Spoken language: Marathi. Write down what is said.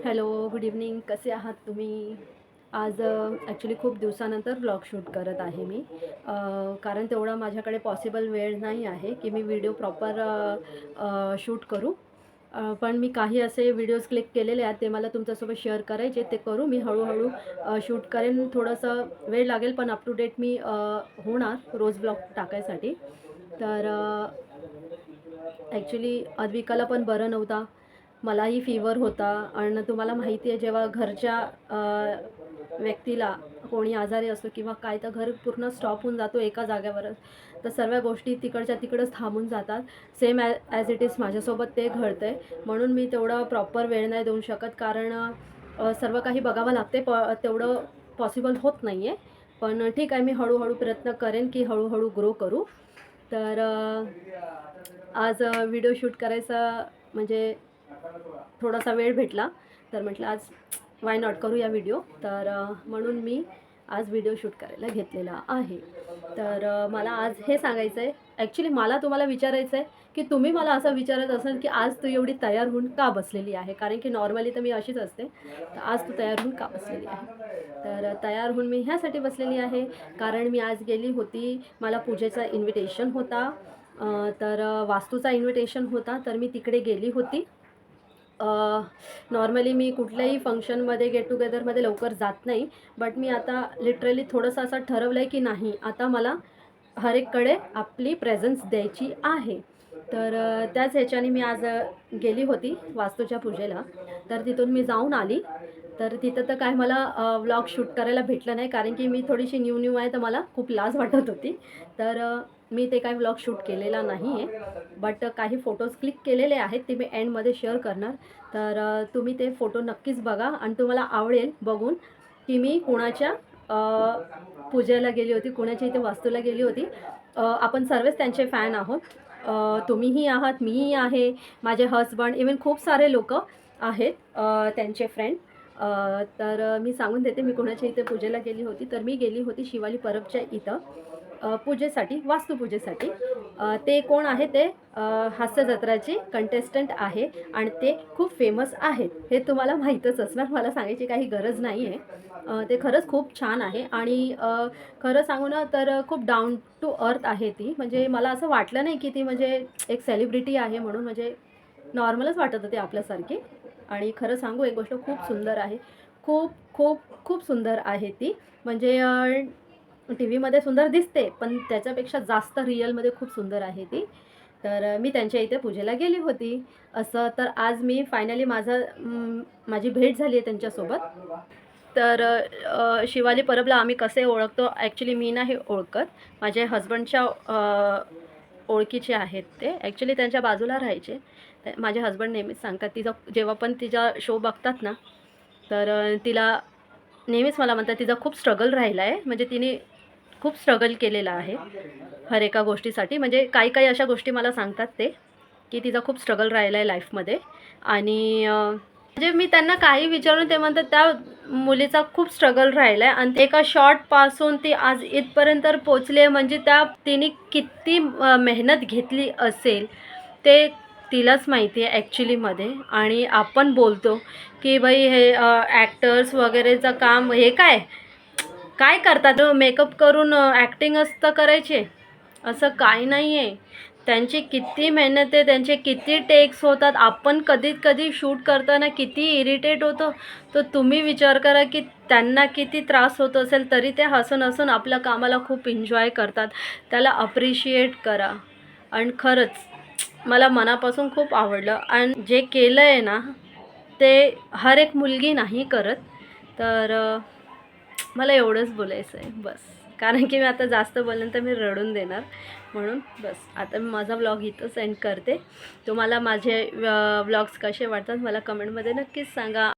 Hello, good evening. कसे आहात तुम्ही? आज ॲक्च्युली खूप दिवसानंतर व्लॉग शूट करत आहे मी. कारण तेवढा माझ्याकडे पॉसिबल वेळ नाही आहे की मी व्हिडिओ प्रॉपर शूट करू. पण मी काही असे व्हिडिओज क्लिक केलेले आहेत, ते मला तुमच्यासोबत शेअर करायचे. ते करू मी हळूहळू शूट करेन. थोडंसं वेळ लागेल, पण अप टू डेट मी होणार रोज व्लॉग टाकायसाठी. तर ॲक्च्युली अद्विकाला पण बरं नव्हता, मलाही फीवर होता. आणि तुम्हाला माहिती आहे, जेव्हा घरच्या व्यक्तीला कोणी आजारी असतो किंवा काय, तर घर पूर्ण स्टॉप होऊन जातो एका जागेवरच. तर सर्व गोष्टी तिकडच्या तिकडंच थांबून जातात. सेम ॲज इट इज माझ्यासोबत ते घडतं आहे. म्हणून मी तेवढा प्रॉपर वेळ नाही देऊ शकत, कारण सर्व काही बघावं लागते. तेवढं पॉसिबल होत नाही आहे. पण ठीक आहे, मी हळूहळू प्रयत्न करेन की हळूहळू ग्रो करू. तर आज व्हिडिओ शूट करायचा म्हणजे थोडासा वेळ भेटला, तर म्हटलं आज वाय नॉट करूया व्हिडिओ. तर म्हणून मी आज व्हिडिओ शूट करायला घेतलेला आहे. तर मला आज हे सांगायचं आहे, ॲक्च्युली मला तुम्हाला विचारायचं आहे की तुम्ही मला असं विचारत असाल की आज तू एवढी तयार होऊन का बसलेली आहे, कारण की नॉर्मली तर मी अशीच असते. तर आज तू तयार होऊन का बसलेली आहे? तर तयार होऊन मी ह्यासाठी बसलेली आहे, कारण मी आज गेली होती, मला पूजेचा इन्व्हिटेशन होता. तर वास्तूचा इन्व्हिटेशन होता, तर मी तिकडे गेली होती. नॉर्मली मी कुठल्याही फंक्शनमध्ये, गेट टुगेदरमध्ये लवकर जात नाही. बट मी आता लिटरली थोडंसं असं ठरवलं आहे की नाही, आता मला हर एककडे आपली प्रेझन्स द्यायची आहे. तर त्याच ह्याच्याने मी आज गेली होती वास्तूच्या पूजेला. तर तिथून मी जाऊन आली. तर तिथं तर काय मला व्लॉग शूट करायला भेटलं नाही, कारण की मी थोडीशी न्यू आहे, तर मला खूप लाज वाटत होती. तर मी ते काही व्लॉग शूट केलेला नाही आहे. बट काही फोटोज क्लिक केलेले आहेत, ते मी एंडमध्ये शेअर करणार. तर तुम्ही ते फोटो नक्कीच बघा आणि तुम्हाला आवडेल बघून की मी कुणाच्या पूजेला गेली होती, कुणाच्या इथे वास्तूला गेली होती. आपण सर्वच त्यांचे फॅन आहोत. तुम्हीही आहात, मीही आहे, माझे हजबंड, इवन खूप सारे लोक आहेत त्यांचे फ्रेंड. तर मी सांगून देते मी कोणाच्या इथे पूजेला गेली होती. तर मी गेली होती शिवाली परबच्या इथं पूजेसाठी, वास्तुपूजेसाठी. ते कोण आहे, ते हास्य जत्राची कंटेस्टंट आहे आणि ते खूप फेमस आहेत. हे तुम्हाला माहीतच असणार, मला सांगायची काही गरज नाही आहे. ते खरंच खूप छान आहे आणि खरं सांगू ना, तर खूप डाऊन टू अर्थ आहे ती. म्हणजे मला असं वाटलं नाही की ती म्हणजे एक सेलिब्रिटी आहे म्हणून, म्हणजे नॉर्मलच वाटत होते आपल्यासारखी. आणि खरं सांगू, एक गोष्ट खूप सुंदर आहे. खूप खूप खूप सुंदर आहे ती. म्हणजे टी व्हीमध्ये सुंदर दिसते, पण त्याच्यापेक्षा जास्त रिअलमध्ये खूप सुंदर आहे ती. तर मी त्यांच्या इथे पूजेला गेली होती. असं तर आज मी फायनली माझी भेट झाली आहे त्यांच्यासोबत. तर शिवाली परबला आम्ही कसे ओळखतो, ॲक्च्युली मी नाही ओळखत. माझ्या हजबंडच्या ओळखीचे आहेत ते. ॲक्च्युली त्यांच्या बाजूला राहायचे. माझे हजबंड नेहमीच सांगतात, जेव्हा पण तिचा शो बघतात ना, तर तिला नेहमीच मला म्हणतात तिचा खूप स्ट्रगल राहिला आहे. म्हणजे तिने खूप स्ट्रगल केलेलं आहे हर एका गोष्टीसाठी. म्हणजे काही काही अशा गोष्टी मला सांगतात ते, की तिचा खूप स्ट्रगल राहिला आहे लाईफमध्ये. आणि म्हणजे मी त्यांना काही विचारून ते म्हणतात त्या मुलीचा खूप स्ट्रगल राहिला आहे आणि एका शॉर्टपासून ती आज इथपर्यंत पोचली आहे. म्हणजे तिने किती मेहनत घेतली असेल ते तिलाच माहिती आहे ॲक्च्युलीमध्ये. आणि आपण बोलतो की बाई हे ॲक्टर्स वगैरेचं काम, हे काय काय करतात, मेकअप करून ॲक्टिंगच तर करायचे, असं काही नाही आहे. त्यांची किती मेहनत आहे, त्यांचे किती टेक्स होतात. आपण कधी कधी शूट करताना किती इरिटेट होतो, तर तुम्ही विचार करा की त्यांना किती त्रास होत असेल, तरी ते हसून हसून आपल्या कामाला खूप एन्जॉय करतात. त्याला अप्रिशिएट करा. आणि खरंच मला मनापासून खूप आवडलं. आणि जे केलं आहे ना, ते हर एक मुलगी नाही करत. तर मला एवढंच बोलायचं आहे बस. कारण की मी आता जास्त बोललं तर मी रडून देणार. म्हणून बस आता मी माझा व्लॉग इथंच एंड करते. तुम्हाला माझे व्लॉग्स कसे वाटतात मला कमेंटमध्ये नक्कीच सांगा.